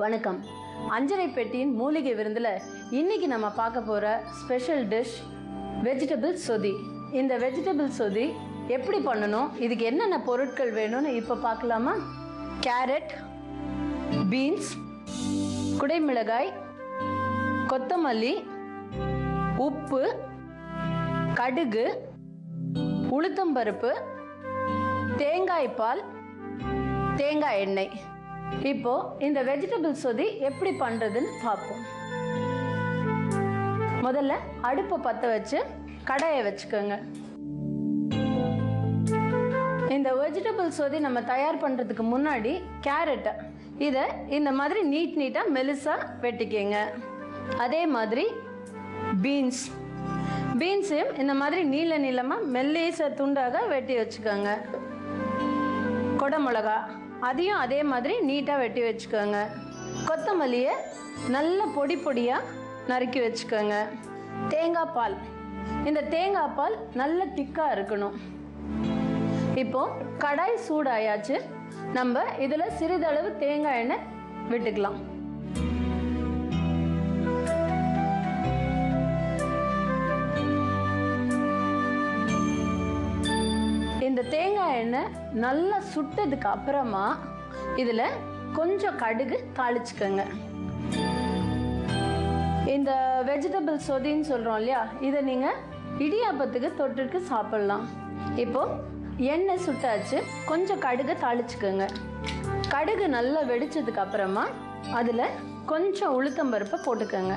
வணக்கம். அஞ்சரை பெட்டியின் மூலிகை விருந்தில் இன்னைக்கு நம்ம பார்க்க போகிற ஸ்பெஷல் டிஷ் வெஜிடபிள் சொதி. இந்த வெஜிடபிள் சொதி எப்படி பண்ணணும், இதுக்கு என்னென்ன பொருட்கள் வேணும்னு இப்போ பார்க்கலாமா? கேரட், பீன்ஸ், குடைமிளகாய், கொத்தமல்லி, உப்பு, கடுகு, உளுத்தம்பருப்பு, தேங்காய் பால், தேங்காய் எண்ணெய். இப்போ இந்த வெஜிடபிள் சொதி எப்படி பண்றதுன்னு பார்ப்போம். முதல்ல அடுப்பை பற்ற வச்சு கடாயை வச்சுக்கோங்க. இந்த வெஜிடபிள் சொதி நம்ம தயார் பண்றதுக்கு முன்னாடி கேரட்டை இதை இந்த மாதிரி நீட்டாக மெலிசா வெட்டிக்கங்க. அதே மாதிரி பீன்ஸையும் இந்த மாதிரி நீளமாக மெல்லிச துண்டாக வெட்டி வச்சுக்கோங்க. குடமிளகா அதையும் அதே மாதிரி நீட்டாக வெட்டி வச்சுக்கோங்க. கொத்தமல்லியை நல்ல பொடியாக நறுக்கி வச்சுக்கோங்க. தேங்காய் பால், இந்த தேங்காய் பால் நல்ல திக்காக இருக்கணும். இப்போ கடாய் சூடாயாச்சு, நம்ம இதில் சிறிதளவு தேங்காய் எண்ணெய் விட்டுக்கலாம். இந்த தேங்காய் எண்ணெய் நல்லா சுட்டதுக்கு அப்புறமா இதில் கொஞ்சம் கடுகு தாளிச்சுக்கோங்க. இந்த வெஜிடபிள் சொதின்னு சொல்கிறோம் இல்லையா, இதை நீங்கள் இடியாப்பத்துக்கு தொட்டுக்கு சாப்பிட்லாம். இப்போ எண்ணெய் சுட்டாச்சு, கொஞ்சம் கடுகு தாளிச்சுக்கோங்க. கடுகு நல்லா வெடிச்சதுக்கு அப்புறமா அதில் கொஞ்சம் உளுத்தம்பருப்பை போட்டுக்கோங்க.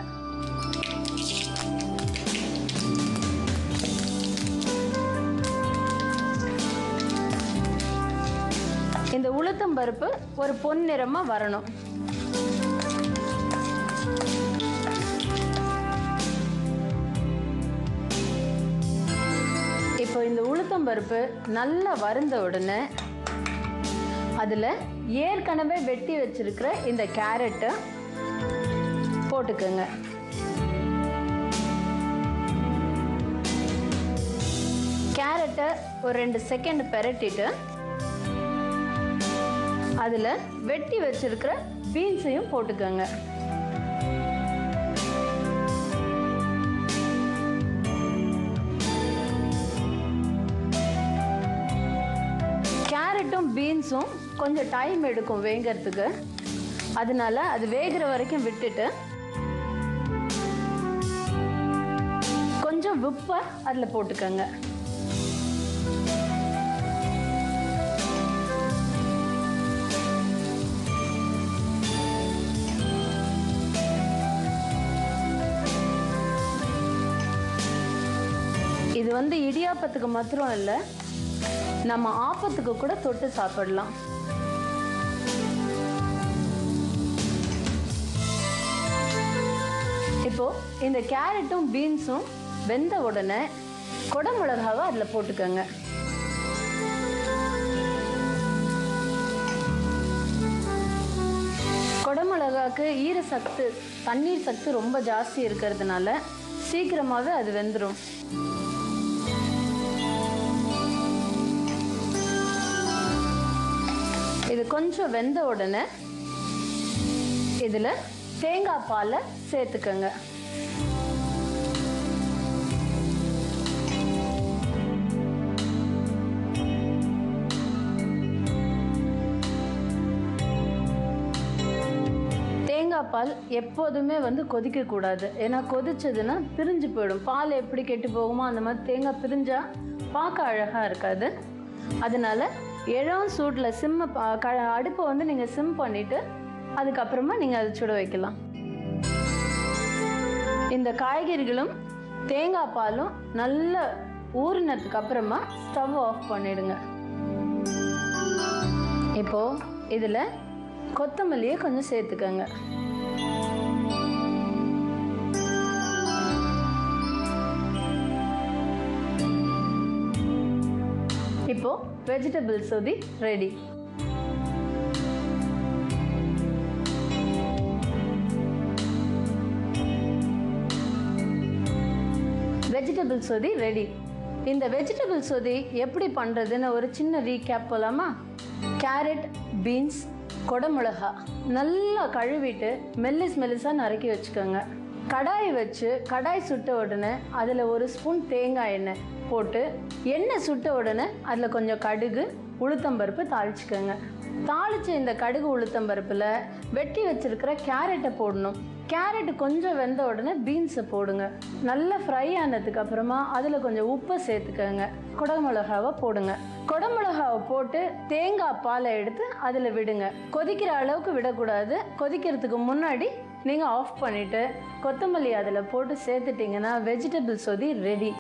இந்த உளுத்தம்பருப்பு ஒரு பொன்னிறமாக வரணும். இப்போ இந்த உளுத்தம்பருப்பு நல்லா வறுந்த உடனே அதில் ஏற்கனவே வெட்டி வச்சிருக்கிற இந்த கேரட்டை போட்டுக்கோங்க. கேரட்டை ஒரு 2 செகண்ட் பெரட்டிட்டு அதில் வெட்டி வச்சிருக்கிற பீன்ஸையும் போட்டுக்கோங்க. கேரட்டும் பீன்ஸும் கொஞ்சம் டைம் எடுக்கும் வேகிறதுக்கு, அதனால அது வேகிற வரைக்கும் விட்டுட்டு கொஞ்சம் உப்பை அதில் போட்டுக்கோங்க. இது இடியாப்பத்துக்கு மாத்திரம் இல்லை, நம்ம ஆப்பத்துக்கு கூட தொட்டு சாப்பிடலாம். இப்போ இந்த கேரட்டும் பீன்ஸும் வெந்த உடனே குடமிளகாவை அதில் போட்டுக்கோங்க. குடமிளகாக்கு ஈர சத்து, தண்ணீர் சத்து ரொம்ப ஜாஸ்தி இருக்கிறதுனால சீக்கிரமாகவே அது வெந்துடும். இது கொஞ்சம் வெந்த உடனே இதில் தேங்காய் பாலை சேர்த்துக்கோங்க. தேங்காய் பால் எப்போதுமே கொதிக்கக்கூடாது. ஏன்னா கொதிச்சதுன்னா பிரிஞ்சு போயிடும். பால் எப்படி கெட்டு போகுமோ அந்த மாதிரி தேங்காய் பிரிஞ்சா பார்க்க அழகாக இருக்காது. அதனால இளம் சூட்டில் அடுப்பை நீங்கள் சிம் பண்ணிவிட்டு அதுக்கப்புறமா நீங்கள் அதை சுட வைக்கலாம். இந்த காய்கறிகளும் தேங்காய் பாலும் நல்ல ஊறினதுக்கு அப்புறமா ஸ்டவ் ஆஃப் பண்ணிடுங்க. இப்போது இதில் கொத்தமல்லியை கொஞ்சம் சேர்த்துக்கோங்க. இப்போ வெஜிடபிள் சொதி ரெடி. வெஜிடபிள் சொதி ரெடி. இந்த வெஜிடபிள் சொதி எப்படி பண்ணுறதுன்னு ஒரு சின்ன ரீகேப் போகலாமா? கேரட், பீன்ஸ், கொடமிளகா நல்லா கழுவிட்டு மெல்லிஸாக நறுக்கி வச்சுக்கோங்க. கடாய் வச்சு கடாய் சுட்ட உடனே அதில் 1 ஸ்பூன் தேங்காய் எண்ணெய் போட்டு எண்ணெய் சுட்ட உடனே அதில் கொஞ்சம் கடுகு, உளுத்தம்பருப்பு தாளிச்சுக்கோங்க. தாளித்த இந்த கடுகு உளுத்தம்பருப்பில் வெட்டி வச்சுருக்கிற கேரட்டை போடணும். கேரட் கொஞ்சம் வெந்த உடனே பீன்ஸை போடுங்க. நல்லா ஃப்ரை ஆனதுக்கு அப்புறமா அதில் கொஞ்சம் உப்பை சேர்த்துக்கோங்க. குடமிளகாவை போடுங்க. குடமிளகாவை போட்டு தேங்காய் பாலை எடுத்து அதில் விடுங்க. கொதிக்கிற அளவுக்கு விடக்கூடாது. கொதிக்கிறதுக்கு முன்னாடி நீங்கள் ஆஃப் பண்ணிவிட்டு கொத்தமல்லி அதில் போட்டு சேர்த்துட்டிங்கன்னா வெஜிடபிள் சொதி ரெடி.